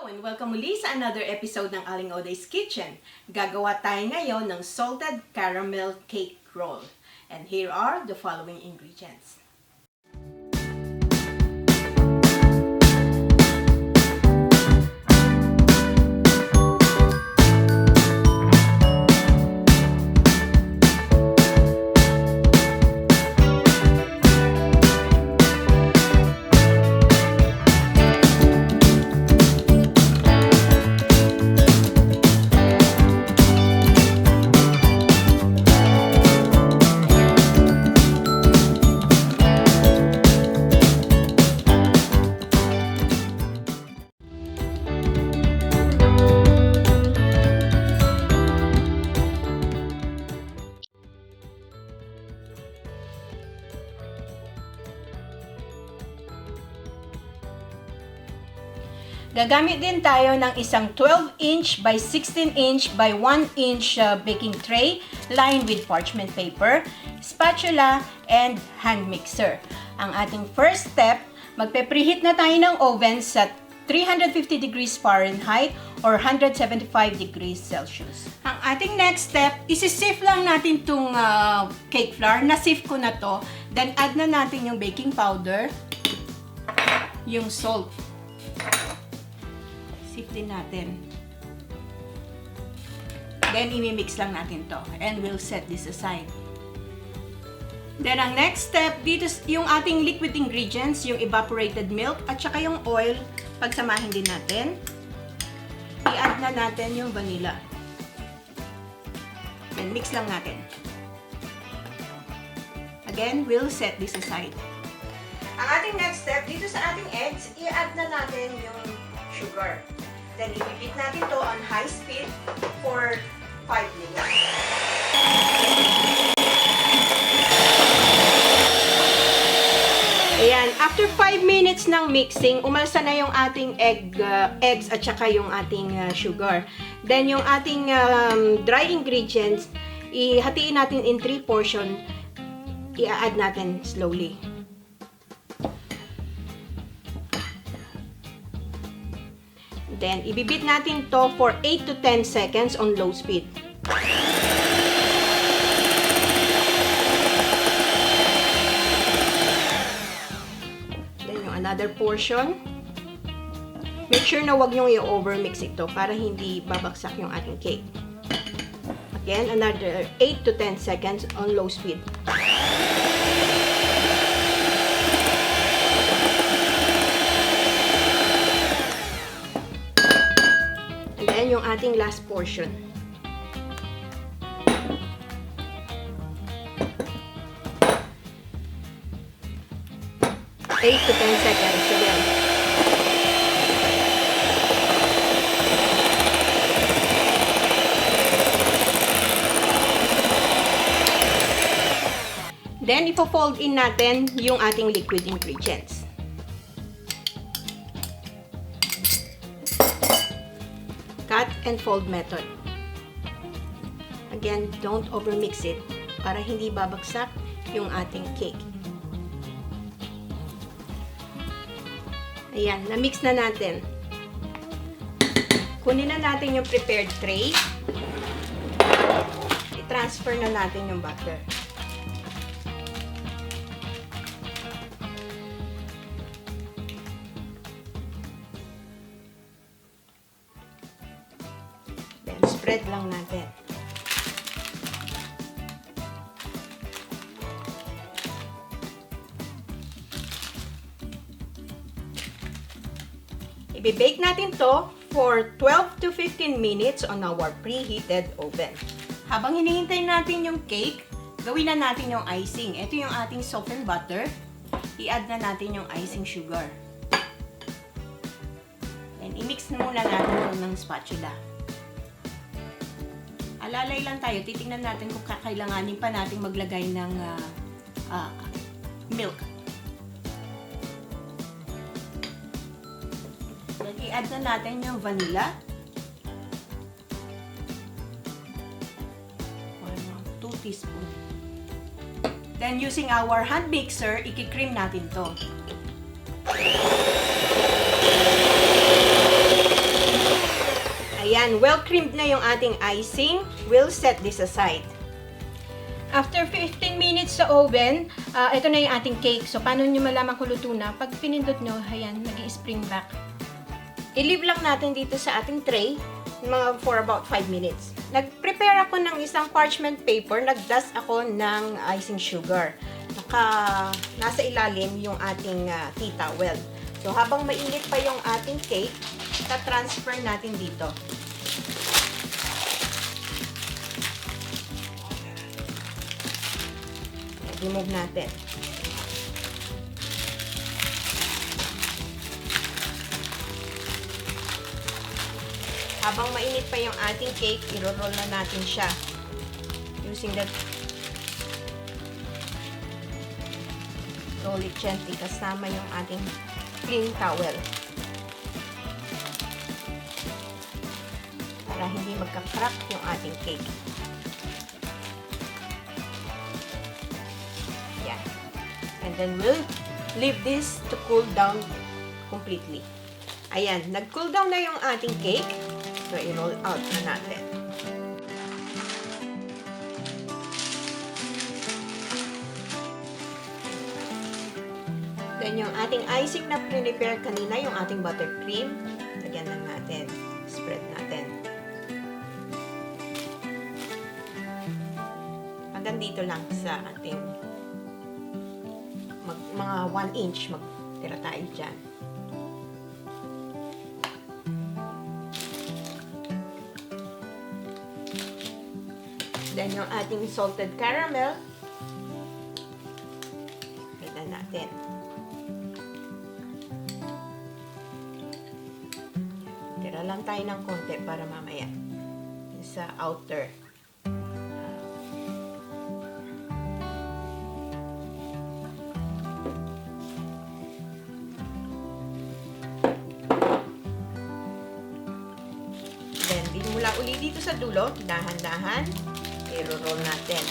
Hello and welcome muli sa another episode ng Aling Oday's Kitchen. Gagawa tayo ngayon ng salted caramel cake roll. And here are the following ingredients. Gagamit din tayo ng isang 12-inch by 16-inch by 1-inch baking tray lined with parchment paper, spatula, and hand mixer. Ang ating first step, magpe-preheat na tayo ng oven sa 350 degrees Fahrenheit or 175 degrees Celsius. Ang ating next step, isi-sieve lang natin itong cake flour. Na-sieve ko na to. Then add na natin yung baking powder, yung salt. Sift din natin. Then, imimix lang natin to. And we'll set this aside. Then, ang next step, dito yung ating liquid ingredients, yung evaporated milk, at saka yung oil, pagsamahin din natin. I-add na natin yung vanilla. Then, mix lang natin. Again, we'll set this aside. Ang ating next step, dito sa ating eggs, i-add na natin yung sugar. Then, i-beat natin to on high speed for 5 minutes. Ayan, after 5 minutes ng mixing, umalsa na yung ating eggs at saka yung ating sugar. Then, yung ating dry ingredients, ihatiin natin in 3 portion, i-add natin slowly. Then, ibibit natin to for 8 to 10 seconds on low speed. Then, yung another portion. Make sure na wag nyong i-overmix ito para hindi babagsak yung ating cake. Again, another 8 to 10 seconds on low speed. Yung ating last portion. 8 to 10 seconds again. Then, ipo-fold in natin yung ating liquid ingredients. Cut and fold method. Again, don't overmix it para hindi babagsak yung ating cake. Ayan, na-mix na natin. Kunin na natin yung prepared tray. I-transfer na natin yung butter. Spread lang natin. I-bake natin to for 12 to 15 minutes on our preheated oven. Habang hinihintay natin yung cake, gawin na natin yung icing. Ito yung ating softened butter. I-add na natin yung icing sugar. Then, i-mix muna natin ito ng spatula. Alalay lang tayo, titingnan natin kung kakailanganin pa natin maglagay ng milk. Then, i-add na natin yung vanilla. 2 teaspoon. Then, using our hand mixer, i-cream natin to. Ayan, well creamed na yung ating icing. We'll set this aside. After 15 minutes sa oven, ito na yung ating cake. So, paano nyo malaman kung luto na? Pag pinindot nyo, ayan, nag-i-spring back. I-leave lang natin dito sa ating tray for about 5 minutes. Nag-prepare ako ng isang parchment paper. Nag-dust ako ng icing sugar. Nasa ilalim yung ating tea towel. So, habang mainit pa yung ating cake, transfer natin dito. Remove natin. Habang mainit pa yung ating cake, i-roll na natin siya using that roll it gently kasama yung ating clean towel para hindi magka-crack yung ating cake. Yan. And then we'll leave this to cool down completely. Ayan, nag-cool down na yung ating cake. So, i-roll out na natin. Then, yung ating icing na prepare kanina, yung ating buttercream, lagyan lang natin. Spread natin. Hanggang dito lang sa ating mga 1 inch magtira tayo dyan. Then, yung ating salted caramel, tignan natin. Tira lang tayo ng konti para mamaya sa outer. Then, mula uli dito sa dulo, dahan-dahan, i-roll natin.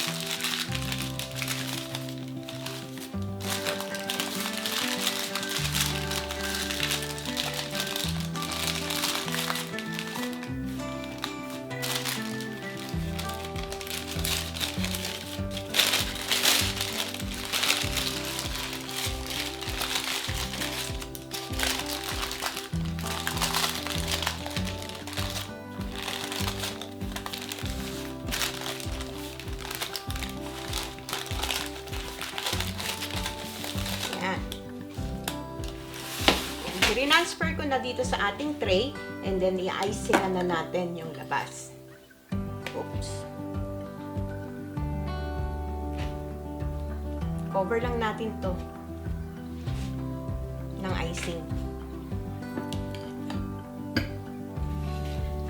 Transfer ko na dito sa ating tray and then i-icing na natin yung labas. Oops. Cover lang natin to ng icing.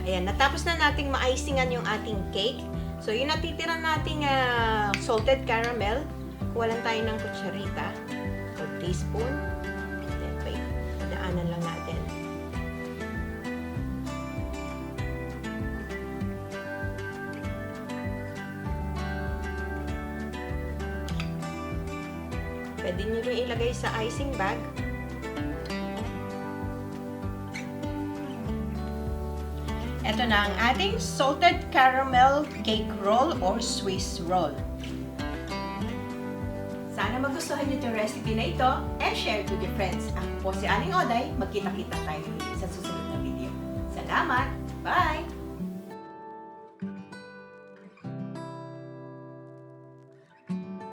Ayan, natapos na nating ma-icingan yung ating cake. So, yung natitira nating salted caramel, kuha lang tayo ng kutsarita or teaspoon. Daanan lang natin. Pwede nyo rin ilagay sa icing bag. Ito na ang ating salted caramel cake roll or Swiss roll. Sana magustuhan niyo itong recipe na ito and share to your friends. Ako po si Aling Oday. Magkita-kita tayo sa susunod na video. Salamat! Bye!